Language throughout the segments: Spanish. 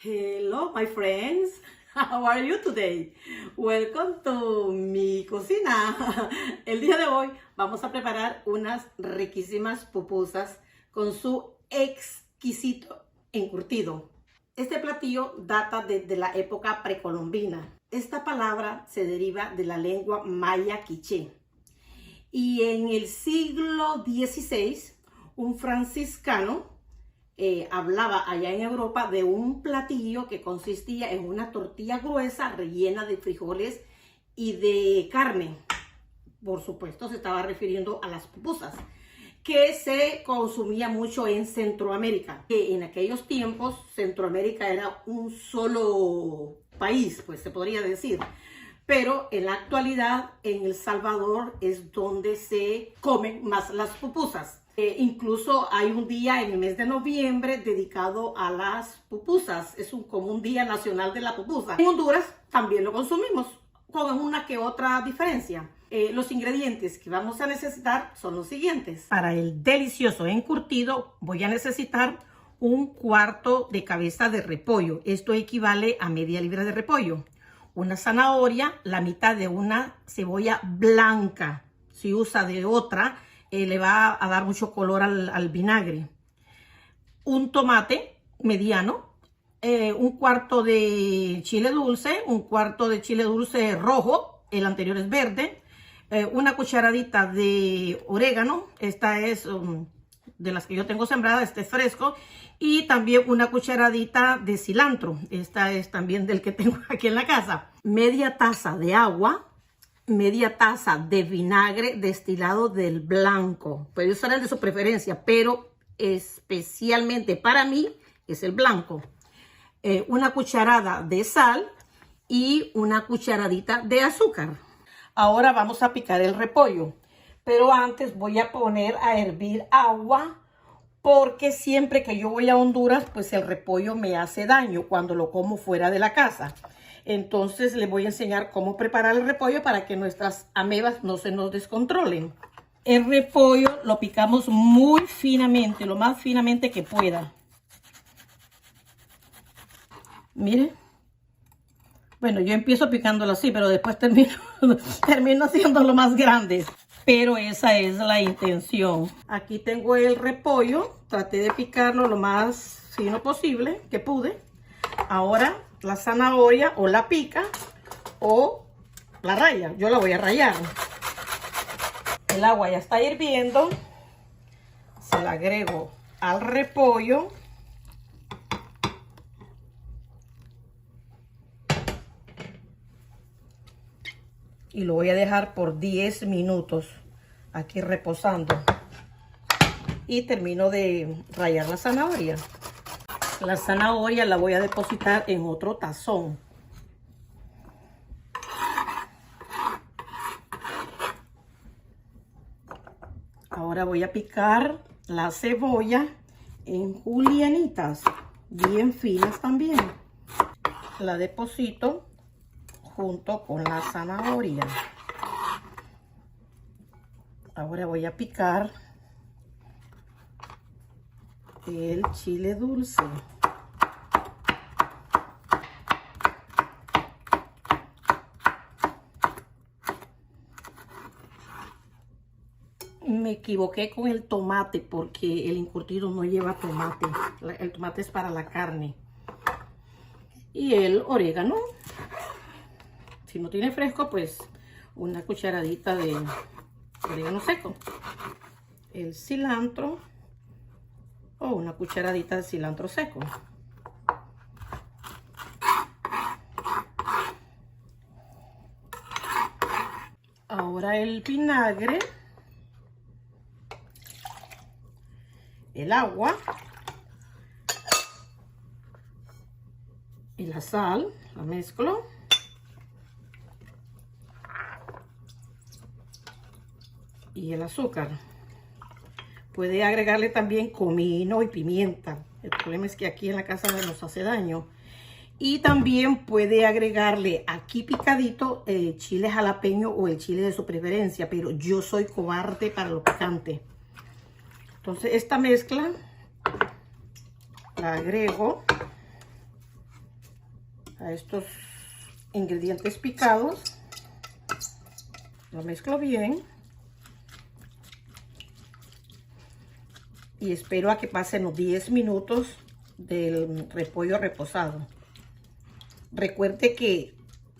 Hello, my friends. How are you today? Welcome to mi cocina. El día de hoy vamos a preparar unas riquísimas pupusas con su exquisito encurtido. Este platillo data desde la época precolombina. Esta palabra se deriva de la lengua maya quiché. Y en el siglo XVI, un franciscano hablaba allá en Europa de un platillo que consistía en una tortilla gruesa rellena de frijoles y de carne. Por supuesto, se estaba refiriendo a las pupusas, que se consumía mucho en Centroamérica. Que en aquellos tiempos Centroamérica era un solo país, pues se podría decir. Pero en la actualidad en El Salvador es donde se comen más las pupusas. Incluso hay un día en el mes de noviembre dedicado a las pupusas. Es como un día nacional de la pupusa. En Honduras también lo consumimos, con una que otra diferencia. Los ingredientes que vamos a necesitar son los siguientes. Para el delicioso encurtido voy a necesitar un cuarto de cabeza de repollo. Esto equivale a media libra de repollo. Una zanahoria, la mitad de una cebolla blanca. Si usa de otra, le va a dar mucho color al vinagre. Un tomate mediano, un cuarto de chile dulce, un cuarto de chile dulce rojo, el anterior es verde, una cucharadita de orégano, esta es de las que yo tengo sembrada, este es fresco, y también una cucharadita de cilantro, esta es también del que tengo aquí en la casa. Media taza de agua, media taza de vinagre destilado del blanco. Puede usar el de su preferencia, pero especialmente para mí es el blanco. Una cucharada de sal y una cucharadita de azúcar. Ahora vamos a picar el repollo, pero antes voy a poner a hervir agua, porque siempre que yo voy a Honduras, pues el repollo me hace daño cuando lo como fuera de la casa. Entonces les voy a enseñar cómo preparar el repollo para que nuestras amebas no se nos descontrolen. El repollo lo picamos muy finamente, lo más finamente que pueda. Miren. Bueno, yo empiezo picándolo así, pero después termino haciéndolo más grande. Pero esa es la intención. Aquí tengo el repollo. Traté de picarlo lo más fino posible que pude. Ahora la zanahoria o la pica o la raya. Yo la voy a rallar. El agua ya está hirviendo. Se la agrego al repollo. Y lo voy a dejar por 10 minutos aquí reposando. Y termino de rallar la zanahoria. La zanahoria la voy a depositar en otro tazón. Ahora voy a picar la cebolla en julianitas, bien finas también. La deposito junto con la zanahoria. Ahora voy a picar el chile dulce. Me equivoqué con el tomate porque el encurtido no lleva tomate. El tomate es para la carne. Y el orégano. Si no tiene fresco, pues una cucharadita de orégano seco. El cilantro o una cucharadita de cilantro seco. Ahora el vinagre, el agua y la sal, la mezclo. Y el azúcar. Puede agregarle también comino y pimienta. El problema es que aquí en la casa nos hace daño. Y también puede agregarle aquí picadito chile jalapeño o el chile de su preferencia. Pero yo soy cobarde para lo picante. Entonces esta mezcla la agrego a estos ingredientes picados. Lo mezclo bien. Y espero a que pasen los 10 minutos del repollo reposado. Recuerde que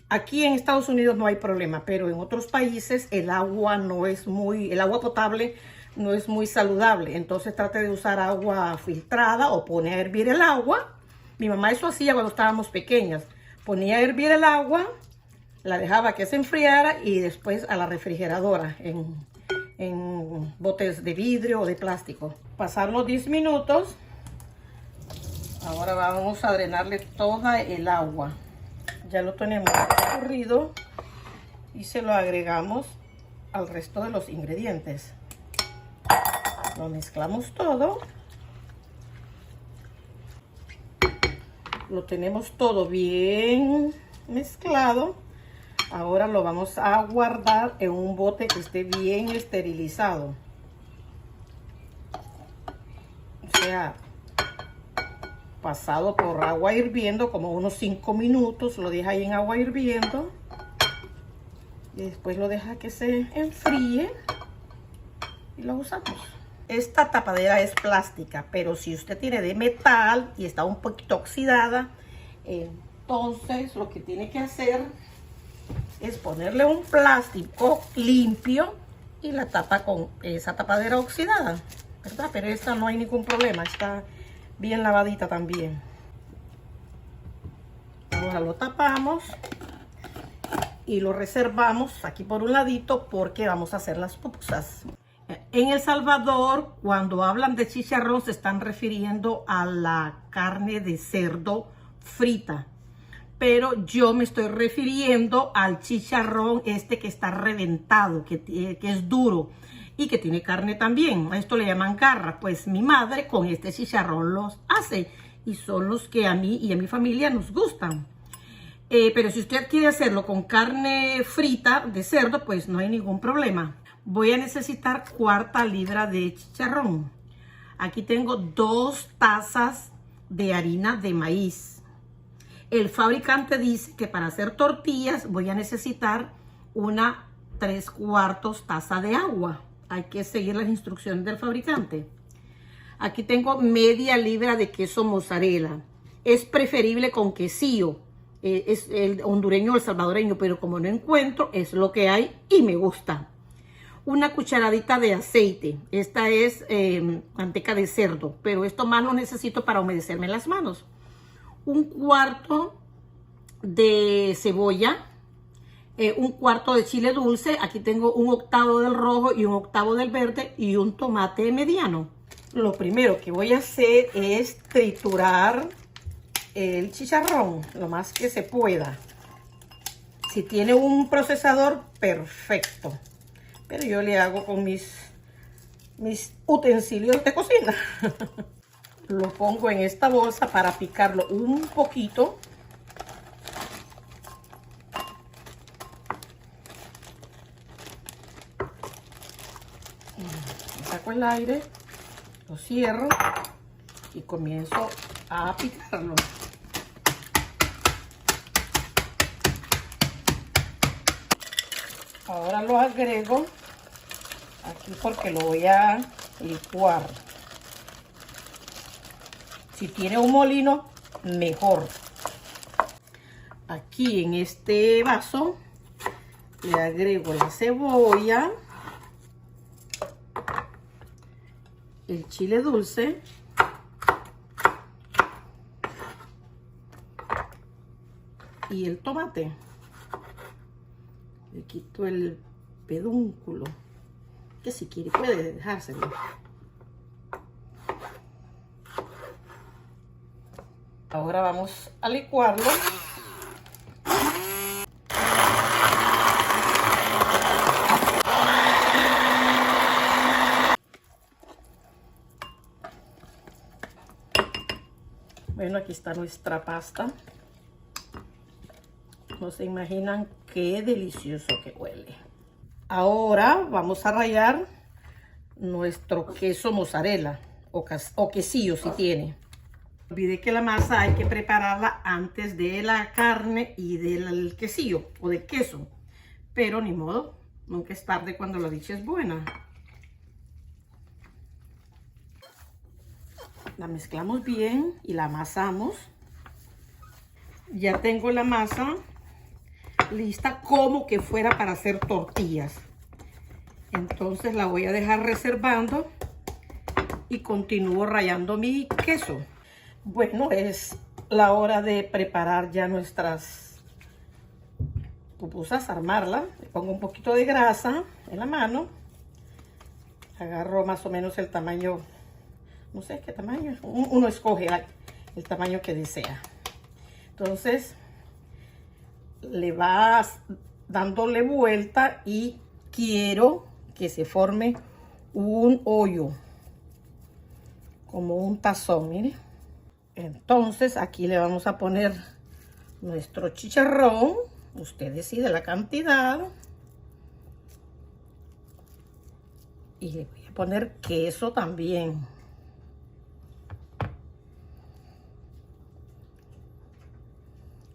aquí en Estados Unidos no hay problema, pero en otros países el agua el agua potable no es muy saludable. Entonces trate de usar agua filtrada o pone a hervir el agua. Mi mamá eso hacía cuando estábamos pequeñas. Ponía a hervir el agua, la dejaba que se enfriara y después a la refrigeradora en botes de vidrio o de plástico. Pasaron los 10 minutos. Ahora vamos a drenarle toda el agua. Ya lo tenemos escurrido y se lo agregamos al resto de los ingredientes. Lo mezclamos todo. Lo tenemos todo bien mezclado. Ahora lo vamos a guardar en un bote que esté bien esterilizado. O sea, pasado por agua hirviendo, como unos 5 minutos. Lo deja ahí en agua hirviendo. Y después lo deja que se enfríe. Y lo usamos. Esta tapadera es plástica, pero si usted tiene de metal y está un poquito oxidada, entonces lo que tiene que hacer es ponerle un plástico limpio y la tapa con esa tapadera oxidada, ¿verdad? Pero esta no hay ningún problema, está bien lavadita también. Ahora lo tapamos y lo reservamos aquí por un ladito porque vamos a hacer las pupusas. En El Salvador, cuando hablan de chicharrón, se están refiriendo a la carne de cerdo frita. Pero yo me estoy refiriendo al chicharrón este que está reventado, que es duro y que tiene carne también. A esto le llaman garra. Pues mi madre con este chicharrón los hace y son los que a mí y a mi familia nos gustan. Pero si usted quiere hacerlo con carne frita de cerdo, pues no hay ningún problema. Voy a necesitar 1/4 libra de chicharrón. Aquí tengo 2 tazas de harina de maíz. El fabricante dice que para hacer tortillas voy a necesitar una 3/4 taza de agua. Hay que seguir las instrucciones del fabricante. Aquí tengo media libra de queso mozzarella. Es preferible con quesillo. Es el hondureño o el salvadoreño, pero como no encuentro, es lo que hay y me gusta. Una cucharadita de aceite. Esta es manteca de cerdo, pero esto más lo necesito para humedecerme las manos. 1/4 de cebolla, 1/4 de chile dulce. Aquí tengo 1/8 del rojo y 1/8 del verde y un tomate mediano. Lo primero que voy a hacer es triturar el chicharrón lo más que se pueda. Si tiene un procesador, perfecto. Pero yo le hago con mis utensilios de cocina. Lo pongo en esta bolsa para picarlo un poquito. Saco el aire, lo cierro y comienzo a picarlo. Ahora lo agrego aquí porque lo voy a licuar. Si tiene un molino, mejor. Aquí en este vaso le agrego la cebolla, el chile dulce, y el tomate. Le quito el pedúnculo, que si quiere puede dejárselo. Ahora vamos a licuarlo. Bueno, aquí está nuestra pasta. No se imaginan qué delicioso que huele. Ahora vamos a rallar nuestro queso mozzarella o quesillo si tiene. Olvidé que la masa hay que prepararla antes de la carne y del quesillo o del queso. Pero ni modo, nunca es tarde cuando la dicha es buena. La mezclamos bien y la amasamos. Ya tengo la masa lista como que fuera para hacer tortillas. Entonces la voy a dejar reservando y continúo rallando mi queso. Bueno, es la hora de preparar ya nuestras pupusas, armarla. Le pongo un poquito de grasa en la mano. Agarro más o menos el tamaño, no sé qué tamaño. Uno escoge el tamaño que desea. Entonces, le vas dándole vuelta y quiero que se forme un hoyo, como un tazón, mire. Entonces aquí le vamos a poner nuestro chicharrón. Usted decide la cantidad. Y le voy a poner queso también.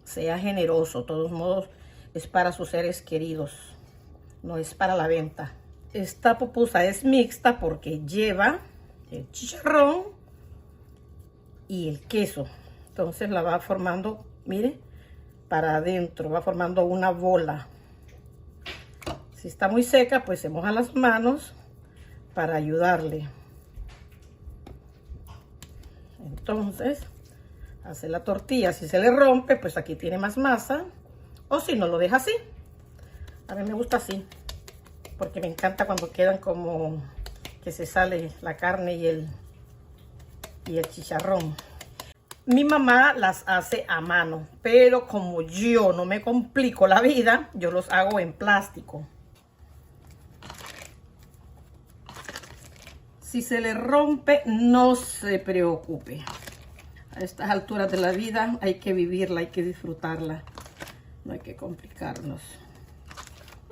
Sea generoso, de todos modos es para sus seres queridos, no es para la venta. Esta pupusa es mixta porque lleva el chicharrón y el queso. Entonces la va formando, mire, para adentro, va formando una bola. Si está muy seca, pues se moja las manos para ayudarle. Entonces, hace la tortilla. Si se le rompe, pues aquí tiene más masa. O si no, lo deja así. A mí me gusta así, porque me encanta cuando quedan como que se sale la carne y el chicharrón. Mi mamá las hace a mano, pero como yo no me complico la vida, yo los hago en plástico. Si se le rompe, no se preocupe. A estas alturas de la vida hay que vivirla, hay que disfrutarla. No hay que complicarnos.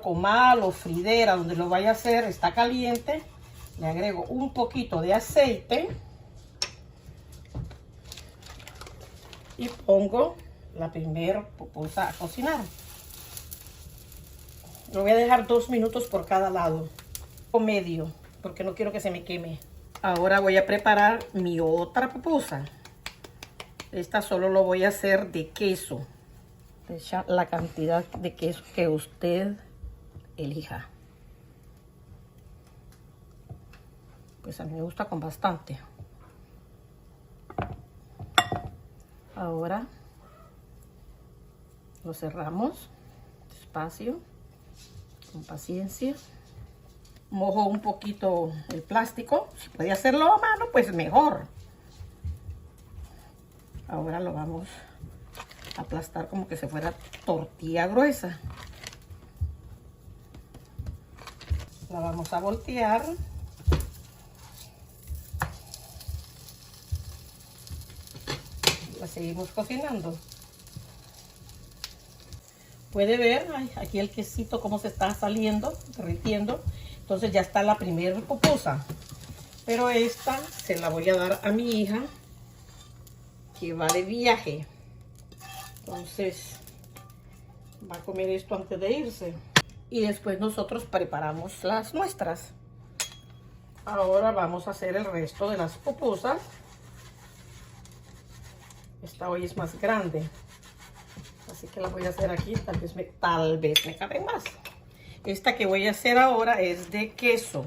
Comal o fridera, donde lo vaya a hacer, está caliente. Le agrego un poquito de aceite. Y pongo la primera pupusa a cocinar. Lo voy a dejar 2 minutos por cada lado. O medio, porque no quiero que se me queme. Ahora voy a preparar mi otra pupusa. Esta solo lo voy a hacer de queso. Echa la cantidad de queso que usted elija. Pues a mí me gusta con bastante. Ahora lo cerramos despacio, con paciencia. Mojo un poquito el plástico. Si puede hacerlo a mano, pues mejor. Ahora lo vamos a aplastar como que se fuera tortilla gruesa. La vamos a voltear. La seguimos cocinando. Puede ver aquí el quesito cómo se está saliendo, derritiendo. Entonces ya está la primera pupusa. Pero esta se la voy a dar a mi hija, que va de viaje. Entonces va a comer esto antes de irse. Y después nosotros preparamos las nuestras. Ahora vamos a hacer el resto de las pupusas. Esta hoy es más grande, así que la voy a hacer aquí. Tal vez me caben más. Esta que voy a hacer ahora es de queso.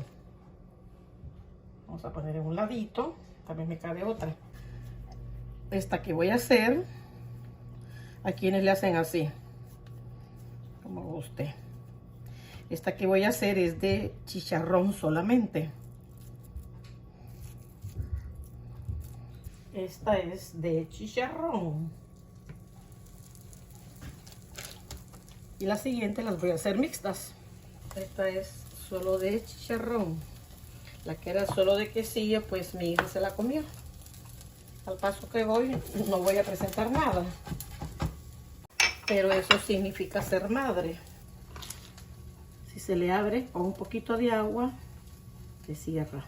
Vamos a poner en un ladito. También me cabe otra. Esta que voy a hacer, a quienes le hacen así, como guste. Esta que voy a hacer es de chicharrón solamente. Esta es de chicharrón. Y la siguiente las voy a hacer mixtas. Esta es solo de chicharrón. La que era solo de quesillo, pues mi hija se la comió. Al paso que voy, no voy a presentar nada. Pero eso significa ser madre. Si se le abre con un poquito de agua, se cierra.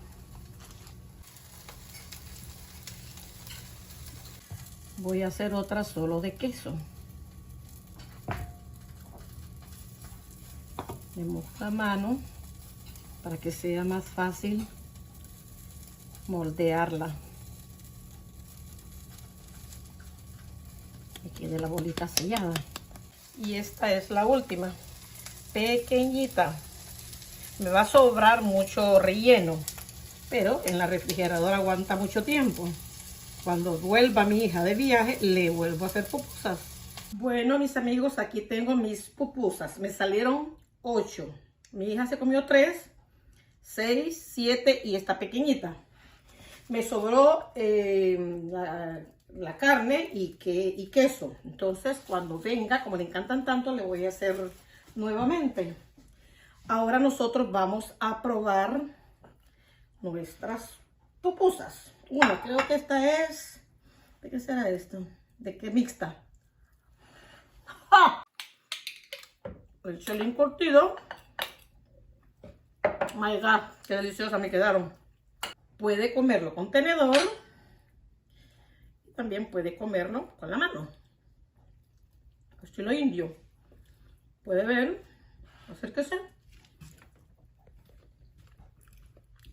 voy a hacer otra solo de queso. Le mojo la mano para que sea más fácil moldearla. Y quede la bolita sellada. Y esta es la última, pequeñita. Me va a sobrar mucho relleno, pero en la refrigeradora aguanta mucho tiempo. Cuando vuelva mi hija de viaje, le vuelvo a hacer pupusas. Bueno, mis amigos, aquí tengo mis pupusas. Me salieron 8. Mi hija se comió 3, 6, 7 y esta pequeñita. Me sobró la carne y queso. Entonces, cuando venga, como le encantan tanto, le voy a hacer nuevamente. Ahora nosotros vamos a probar nuestras pupusas. Una, creo que esta es... ¿De qué será esto? ¿De qué mixta? ¡Ja! El chelín curtido. My God, qué deliciosa me quedaron. Puede comerlo con tenedor. Y también puede comerlo con la mano. Estilo indio. Puede ver. Acérquese.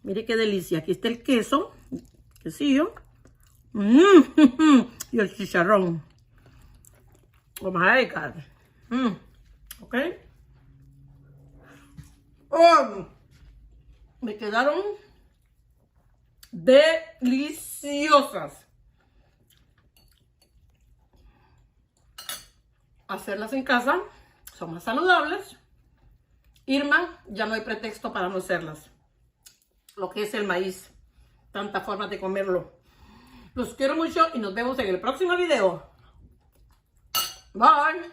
Mire qué delicia. Aquí está el queso. Quesillo. Y el chicharrón. Oh my God. Ok. Oh, me quedaron deliciosas. Hacerlas en casa son más saludables. Irma, ya no hay pretexto para no hacerlas. Lo que es el maíz, tantas formas de comerlo. Los quiero mucho y nos vemos en el próximo video. Bye.